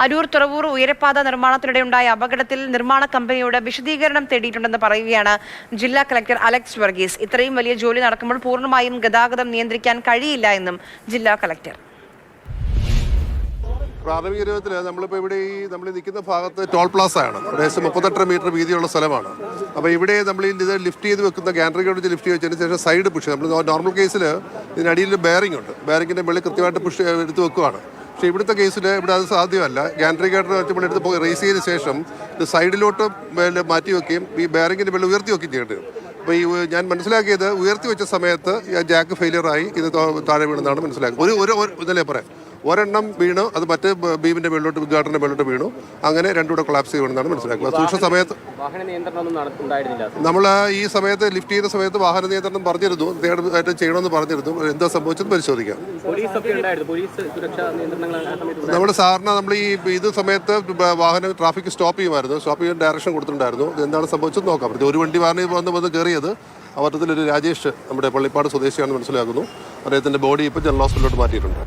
അരൂർ തുറവൂർ ഉയരപ്പാത നിർമ്മാണത്തിനിടെയുണ്ടായ അപകടത്തിൽ നിർമ്മാണ കമ്പനിയോട് വിശദീകരണം തേടിയിട്ടുണ്ടെന്ന് പറയുകയാണ് ജില്ലാ കളക്ടർ അലക്സ് വർഗീസ്. ഇത്രയും വലിയ ജോലി നടക്കുമ്പോൾ പൂർണ്ണമായും ഗതാഗതം നിയന്ത്രിക്കാൻ കഴിയില്ല എന്നും ജില്ലാ കളക്ടർ. പ്രാഥമിക രൂപത്തിൽ നമ്മളിപ്പോൾ ഇവിടെ നമ്മൾ നിൽക്കുന്ന ഭാഗത്ത് ടോൾ പ്ലാസ ആണ്. ഏകദേശം 38 മീറ്റർ വീതിയുള്ള സ്ഥലമാണ്. അപ്പോൾ ഇവിടെ നമ്മൾ ഇത് ലിഫ്റ്റ് ചെയ്ത് വെക്കുന്ന ഗാൻട്രി വെച്ച് ലിഫ്റ്റ് വെച്ചതിന് ശേഷം സൈഡ് പുഷ്, നമ്മൾ നോർമൽ കേസിൽ ഇതിനടിയിൽ ബെയറിംഗ് ഉണ്ട്, ബെയറിങ്ങിൻ്റെ മുകളിൽ കൃത്യമായിട്ട് പുഷ് എടുത്ത് വെക്കുകയാണ്. പക്ഷേ ഇവിടുത്തെ കേസിൽ ഇവിടെ അത് സാധ്യമല്ല. ഗാൻട്രി ഗേറ്റർ വെച്ച് എടുത്ത് റേസ് ചെയ്തതിന് ശേഷം ഇത് സൈഡിലോട്ട് മാറ്റി വെക്കുകയും ഈ ബെയറിങ്ങിൻ്റെ മുകളിൽ ഉയർത്തി വെക്കുകയും ചെയ്യേണ്ടി വരും. അപ്പോൾ ഈ ഞാൻ മനസ്സിലാക്കിയത് ഉയർത്തി വെച്ച സമയത്ത് ജാക്ക് ഫെയിലിയറായി ഇത് താഴെ വീണെന്നാണ് മനസ്സിലാക്കിയത്. ഇതല്ലേ പറയാം, ഒരെണ്ണം വീണു, അത് മറ്റേ ബീമിന്റെ മേളിലോട്ട് ഗാർഡറിന്റെ മേളിലോട്ട് വീണു, അങ്ങനെ രണ്ടുകൂടെ കൊളാപ്സ് ചെയ്യുമെന്നാണ് മനസ്സിലാക്കുന്നത്. സൂക്ഷ്മ സമയത്ത് നമ്മൾ ഈ സമയത്ത് ലിഫ്റ്റ് ചെയ്യുന്ന സമയത്ത് വാഹന നിയന്ത്രണം പറഞ്ഞിരുന്നു, ആയിട്ട് ചെയ്യണമെന്ന് പറഞ്ഞിരുന്നു. എന്താ സംഭവിച്ചത് പരിശോധിക്കാം. നമ്മൾ സാറിന് നമ്മൾ ഈ ഇത് സമയത്ത് വാഹനം ട്രാഫിക് സ്റ്റോപ്പ് ചെയ്യുമായിരുന്നു, സ്റ്റോപ്പ് ചെയ്യാൻ ഡയറക്ഷൻ കൊടുത്തിട്ടുണ്ടായിരുന്നു. എന്താണ് സംഭവിച്ചത് നോക്കാം. ഒരു വണ്ടി വാഹനം വന്ന് കയറിയത് അവർത്തത്തിലൊരു രാജേഷ്, നമ്മുടെ പള്ളിപ്പാട് സ്വദേശിയാണെന്ന് മനസ്സിലാക്കുന്നു. അദ്ദേഹത്തിന്റെ ബോഡി ഇപ്പോൾ ജനറൽ ഹോസ്പിറ്റലിലോട്ട് മാറ്റിയിട്ടുണ്ട്.